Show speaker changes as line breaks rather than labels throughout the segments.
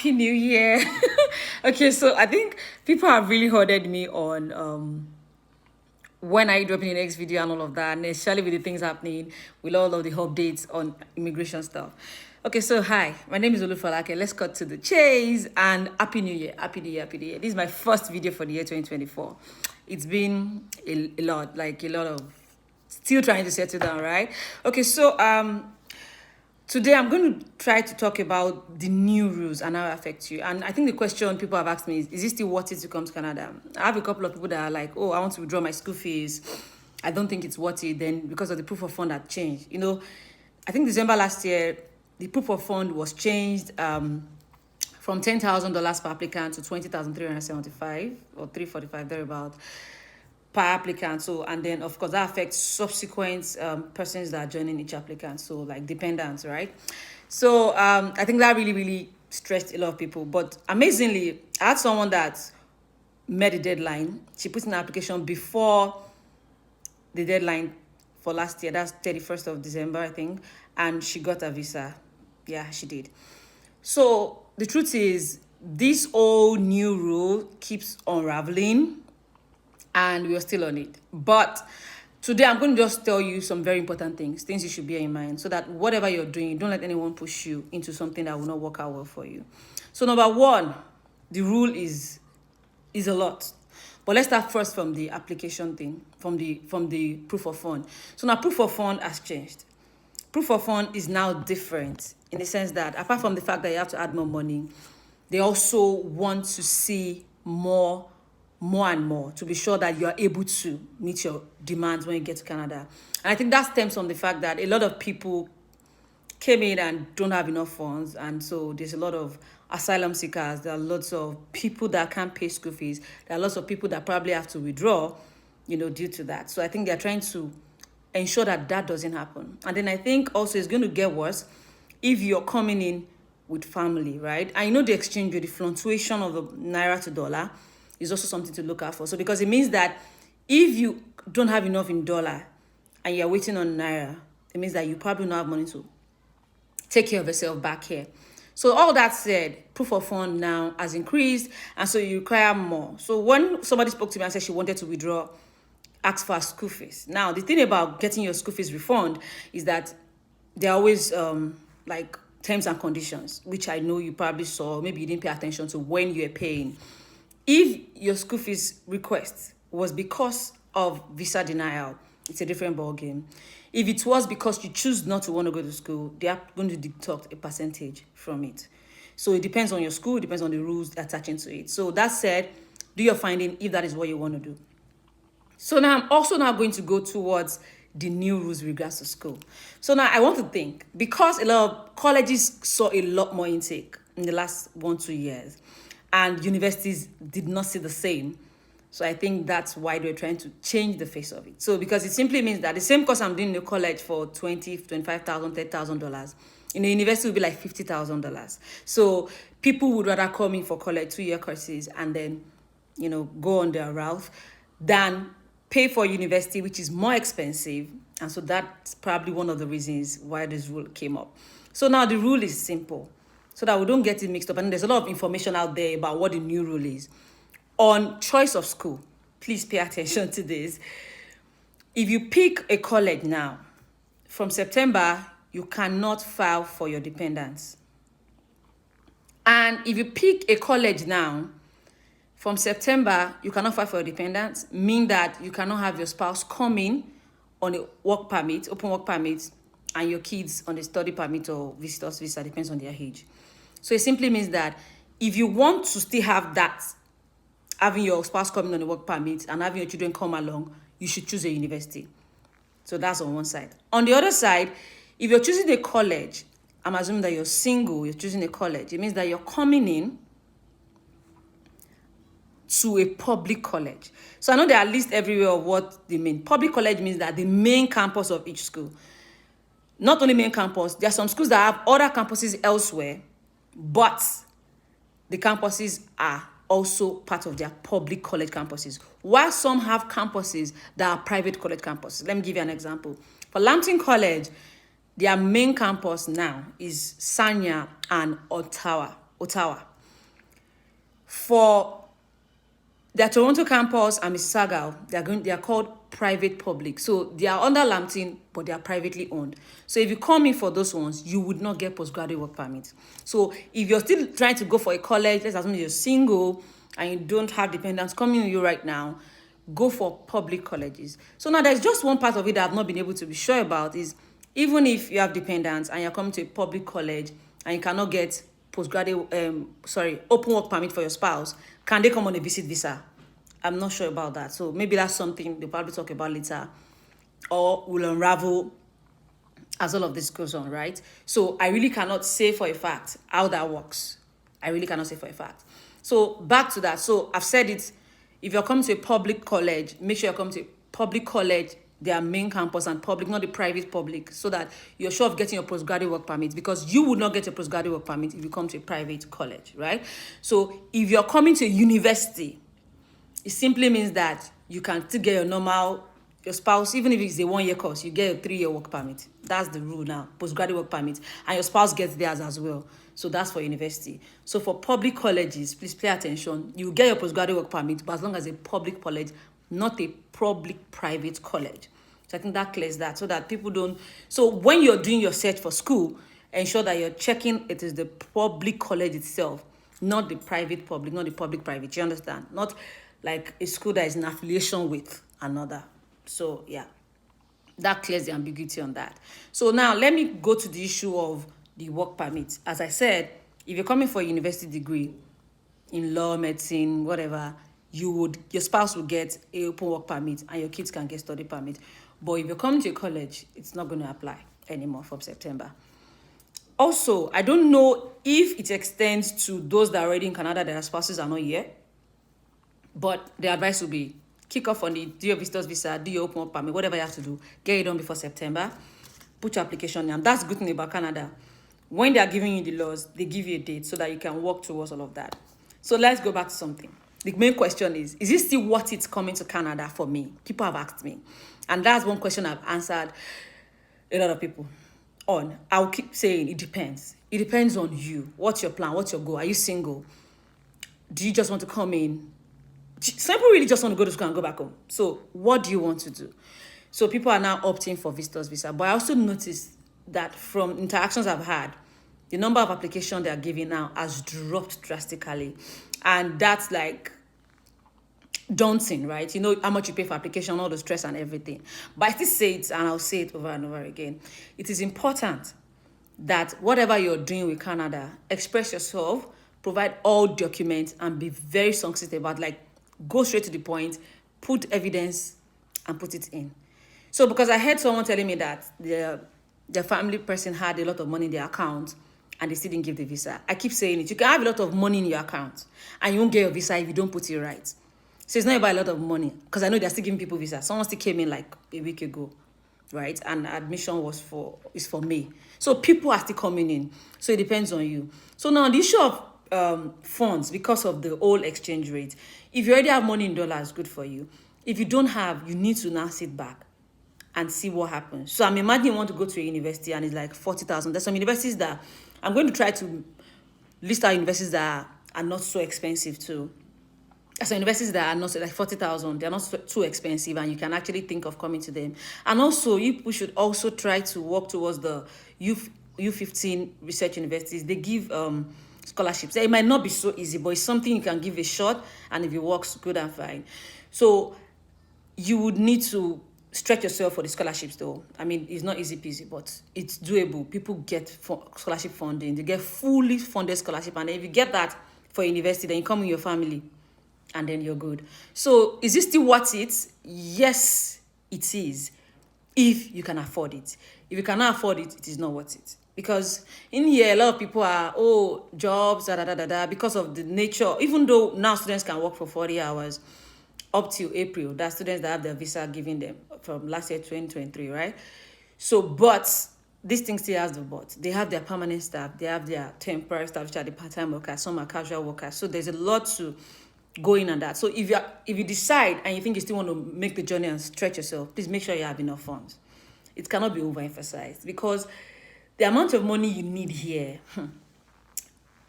Happy New Year. Okay, so I think people have really hoarded me on when are you dropping the next video and all of that, and especially with the things happening with all of the updates on immigration stuff. Okay, so hi, my name is Olufalake. Let's cut to the chase and Happy New Year. Happy New Year, Happy New Year. This is my first video for the year 2024. It's been a lot, like a lot of still trying to settle down, right? Okay, so today I'm going to try to talk about the new rules and how it affects you. And I think the question people have asked me is it still worth it to come to Canada? I have a couple of people that are like, oh, I want to withdraw my school fees. I don't think it's worth it then because of the proof of fund that changed. You know, I think December last year, the proof of fund was changed from $10,000 per applicant to $20,375 or $345 thereabout per applicant. So, and then of course that affects subsequent persons that are joining each applicant, so like dependents, right? So I think that really stressed a lot of people. But amazingly, I had someone that met the deadline. She put in an application before the deadline for last year. That's 31st of December, I think, and she got a visa. Yeah, she did. So the truth is, this old new rule keeps unraveling and we are still on it. But today I'm going to just tell you some very important things you should bear in mind, so that whatever you're doing, don't let anyone push you into something that will not work out well for you. So number one, the rule is a lot. But let's start first from the application thing, from the proof of fund. So now proof of fund has changed. Proof of fund is now different in the sense that apart from the fact that you have to add more money, they also want to see more and more to be sure that you are able to meet your demands when you get to Canada. And I think that stems from the fact that a lot of people came in and don't have enough funds, and so there's a lot of asylum seekers, there are lots of people that can't pay school fees, there are lots of people that probably have to withdraw, due to that. So I think they're trying to ensure that that doesn't happen. And then I think also it's going to get worse if you're coming in with family, right? I know the exchange rate, the fluctuation of the naira to dollar is also something to look out for. So because it means that if you don't have enough in dollar and you're waiting on naira, it means that you probably don't have money to take care of yourself back here. So all that said, proof of fund now has increased, and so you require more. So when somebody spoke to me and said she wanted to withdraw, ask for school fees. Now, the thing about getting your school fees refund is that there are always like terms and conditions, which I know you probably saw, maybe you didn't pay attention to when you were paying. If your school fees request was because of visa denial, it's a different ballgame. If it was because you choose not to want to go to school, they are going to deduct a percentage from it. So it depends on your school, it depends on the rules attaching to it. So that said, do your finding if that is what you want to do. So now I'm also now going to go towards the new rules with regards to school. So now I want to think, because a lot of colleges saw a lot more intake in the last 1-2 years, and universities did not see the same. So I think that's why they're trying to change the face of it. So because it simply means that the same course I'm doing in the college for $20,000, $25,000, $30,000, in the university will be like $50,000. So people would rather come in for college 2-year courses and then, go on their route than pay for university, which is more expensive. And so that's probably one of the reasons why this rule came up. So now the rule is simple, so that we don't get it mixed up. And there's a lot of information out there about what the new rule is. On choice of school, please pay attention to this. If you pick a college now, from September, you cannot file for your dependents. And if you pick a college now, from September, you cannot file for your dependents, mean that you cannot have your spouse come in on a work permit, open work permit, and your kids on a study permit or visitor's visa, depends on their age. So it simply means that if you want to still have that, having your spouse coming on a work permit and having your children come along, you should choose a university. So that's on one side. On the other side, if you're choosing a college, I'm assuming that you're single, you're choosing a college, it means that you're coming in to a public college. So I know there are lists everywhere of what they mean. Public college means that the main campus of each school. Not only main campus, there are some schools that have other campuses elsewhere, but the campuses are also part of their public college campuses, while some have campuses that are private college campuses. Let me give you an example. For Lambton College, their main campus now is Sanya and Ottawa. For their Toronto campus and Mississauga, they are called private public. So they are under Lambton, but they are privately owned. So if you come in for those ones, you would not get postgraduate work permit. So if you're still trying to go for a college, let's assume you're single and you don't have dependents coming with you right now, go for public colleges. So now there's just one part of it that I've not been able to be sure about is even if you have dependents and you're coming to a public college and you cannot get open work permit for your spouse, can they come on a visit visa? I'm not sure about that. So maybe that's something they'll probably talk about later or will unravel as all of this goes on, right? So I really cannot say for a fact how that works. I really cannot say for a fact. So back to that. So I've said it, if you're coming to a public college, make sure you're coming to a public college, their main campus and public, not the private public, so that you're sure of getting your postgraduate work permit, because you would not get your postgraduate work permit if you come to a private college, right? So if you're coming to a university, it simply means that you can still get your spouse, even if it's a 1-year course, you get a 3-year work permit. That's the rule now, postgraduate work permit. And your spouse gets theirs as well. So that's for university. So for public colleges, please pay attention. You get your postgraduate work permit, but as long as a public college, not a public private college. So I think that clears that, so that people don't. So when you're doing your search for school, ensure that you're checking it is the public college itself, not the private public, not the public private. You understand? Not like a school that is in affiliation with another. So yeah, that clears the ambiguity on that. So now let me go to the issue of the work permit. As I said, if you're coming for a university degree in law, medicine, whatever, your spouse will get a open work permit and your kids can get study permit. But if you're coming to a college, it's not going to apply anymore from September. Also, I don't know if it extends to those that are already in Canada, their spouses are not here. But the advice will be kick off on it, do your visitor's visa, do your open work permit, whatever you have to do, get it done before September, put your application in. And that's the good thing about Canada. When they are giving you the laws, they give you a date so that you can work towards all of that. So let's go back to something. The main question is it still worth it coming to Canada for me? People have asked me. And that's one question I've answered a lot of people on. I'll keep saying it depends. It depends on you. What's your plan? What's your goal? Are you single? Do you just want to come in? Some people really just want to go to school and go back home. So what do you want to do? So people are now opting for visitors visa. But I also noticed that from interactions I've had, the number of applications they are giving now has dropped drastically. And that's like daunting, right? You know how much you pay for application, all the stress and everything. But I still say it, and I'll say it over and over again. It is important that whatever you're doing with Canada, express yourself, provide all documents, and be very succinct about, like, go straight to the point, put evidence, and put it in. So because I heard someone telling me that their family person had a lot of money in their account and they still didn't give the visa. I keep saying it. You can have a lot of money in your account and you won't get your visa if you don't put it right. So it's not about a lot of money, because I know they're still giving people visa. Someone still came in like a week ago, right? And admission is for May. So people are still coming in. So it depends on you. So now the issue of funds, because of the old exchange rate, if you already have money in dollars, good for you. If you don't have, you need to now sit back and see what happens. So I'm imagining you want to go to a university and it's like 40,000. There's some universities that I'm going to try to list out universities that are not so expensive too. There's some universities that are not like 40,000. They're not too expensive and you can actually think of coming to them. And also, we should also try to work towards the U15 research universities. They give scholarships. It might not be so easy, but it's something you can give a shot, and if it works, good and fine. So you would need to stretch yourself for the scholarships though. I mean, it's not easy peasy, but it's doable. People get scholarship funding. They get fully funded scholarship, and if you get that for university, then you come with your family and then you're good. So is this still worth it? Yes, it is, if you can afford it. If you cannot afford it, it is not worth it. Because in here, a lot of people are, jobs, because of the nature. Even though now students can work for 40 hours up till April, there are students that have their visa given them from last year, 2023, right? So, but these things still has the but. They have their permanent staff, they have their temporary staff, which are the part-time workers, some are casual workers. So there's a lot to go in on that. So if you decide and you think you still want to make the journey and stretch yourself, please make sure you have enough funds. It cannot be overemphasized, because the amount of money you need here,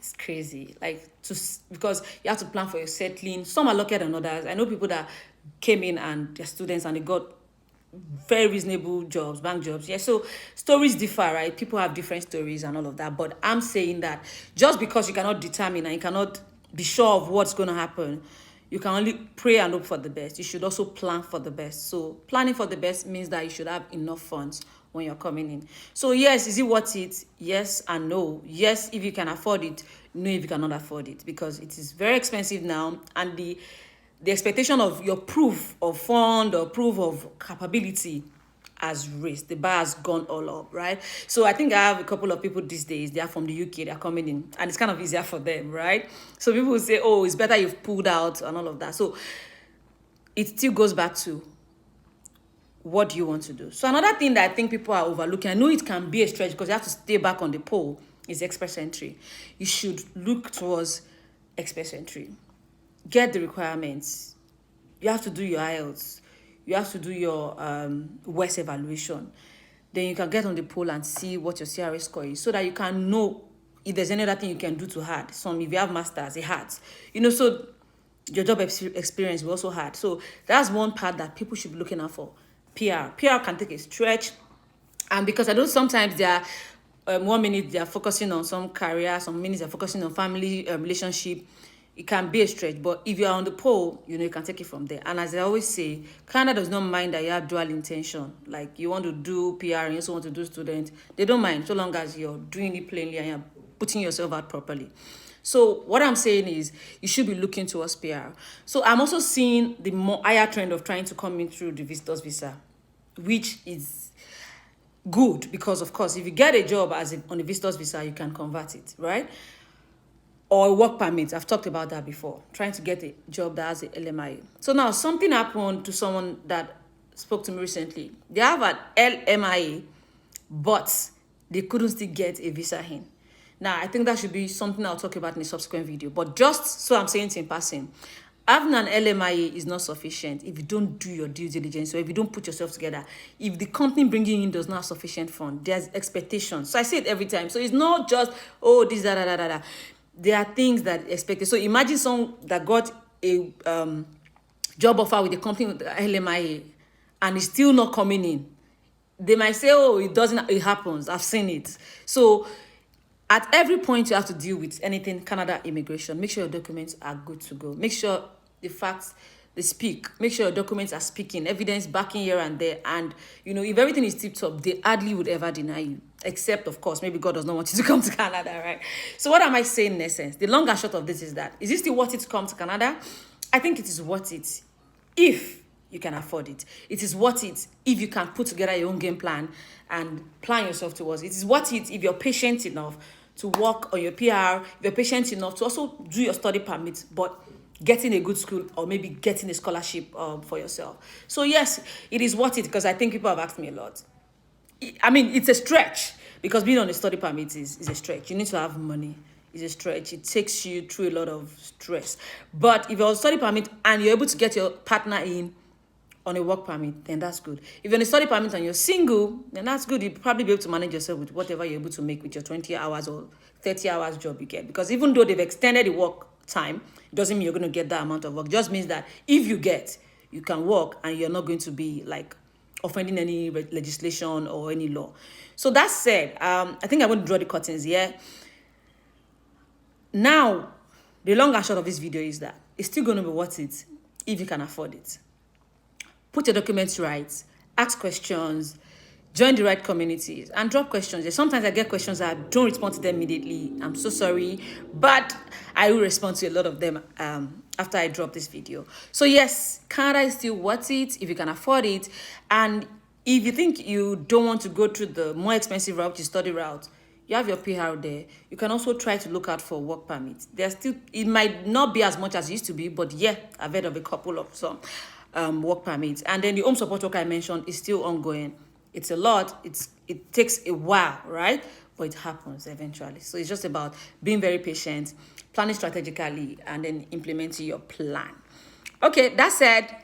It's crazy. Like, because you have to plan for your settling. Some are luckier than others. I know people that came in and they're students and they got very reasonable jobs, bank jobs. Yeah, so stories differ, right? People have different stories and all of that. But I'm saying that just because you cannot determine and you cannot be sure of what's going to happen, you can only pray and hope for the best. You should also plan for the best. So planning for the best means that you should have enough funds when you're coming in. So yes, is it worth it? Yes and no. Yes, if you can afford it. No, if you cannot afford it, because it is very expensive now, and the expectation of your proof of fund or proof of capability has raised. The bar has gone all up, right? So I think I have a couple of people these days, they are from the UK, they're coming in, and it's kind of easier for them, right? So people will say, oh, it's better you've pulled out and all of that. So it still goes back to, what do you want to do? So another thing that I think people are overlooking, I know it can be a stretch because you have to stay back on the pole, is express entry. You should look towards express entry. Get the requirements. You have to do your IELTS. You have to do your WES evaluation. Then you can get on the poll and see what your CRA score is, so that you can know if there's any other thing you can do to add. Some, if you have masters, it hard. So your job experience will also hard. So that's one part that people should be looking out for. PR can take a stretch, and because I know sometimes they are 1 minute they are focusing on some career, some minutes they're focusing on family relationship. It can be a stretch, but if you are on the pole, you can take it from there. And as I always say, Canada does not mind that you have dual intention. Like, you want to do PR and you also want to do student. They don't mind, so long as you're doing it plainly and you're putting yourself out properly. So what I'm saying is, you should be looking towards PR. So I'm also seeing the more higher trend of trying to come in through the visitors visa, which is good because, of course, if you get a job on a visitors visa, you can convert it, right? Or a work permit. I've talked about that before. Trying to get a job that has a LMIA. So now something happened to someone that spoke to me recently. They have an LMIA, but they couldn't still get a visa in. Now, I think that should be something I'll talk about in a subsequent video. But just so I'm saying it in passing, having an LMIA is not sufficient if you don't do your due diligence, or if you don't put yourself together. If the company bringing you in does not have sufficient fund, there's expectations. So I say it every time. So it's not just, oh, this, da. There are things that expected. So imagine someone that got a job offer with a company with LMIA and is still not coming in. They might say, oh, it happens. I've seen it. So at every point you have to deal with anything Canada immigration, make sure your documents are good to go. Make sure the facts, they speak. Make sure your documents are speaking, evidence backing here and there. And, if everything is tip-top, they hardly would ever deny you. Except, of course, maybe God does not want you to come to Canada, right? So what am I saying in essence? The long and short of this is that, is it still worth it to come to Canada? I think it is worth it if you can afford it. It is worth it if you can put together your own game plan and plan yourself towards it. It is worth it if you're patient enough to work on your PR, if you're patient enough to also do your study permit, but getting a good school or maybe getting a scholarship for yourself. So yes, it is worth it, because I think people have asked me a lot. I mean, it's a stretch, because being on a study permit is a stretch. You need to have money. It's a stretch. It takes you through a lot of stress. But if you're on a study permit and you're able to get your partner in on a work permit, then that's good. If you're on a study permit and you're single, then that's good. You'll probably be able to manage yourself with whatever you're able to make with your 20 hours or 30 hours job you get. Because even though they've extended the work time, it doesn't mean you're going to get that amount of work. It just means that if you can work and you're not going to be like offending any legislation or any law. So that said, I think I'm going to draw the curtains here. Now, the long and short of this video is that it's still going to be worth it if you can afford it. Put your documents right, ask questions, join the right communities, and drop questions. Sometimes I get questions that I don't respond to them immediately. I'm so sorry, but I will respond to a lot of them after I drop this video. So yes, Canada is still worth it if you can afford it. And if you think you don't want to go through the more expensive route, the study route, you have your PR there. You can also try to look out for work permits. It might not be as much as it used to be, but yeah, I've heard of a couple of some work permits. And then the home support work I mentioned is still ongoing. It's a lot. It takes a while, right? But it happens eventually. So it's just about being very patient, planning strategically, and then implementing your plan. Okay, that said,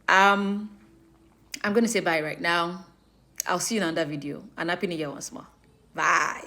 I'm going to say bye right now. I'll see you in another video. And Happy New Year once more. Bye.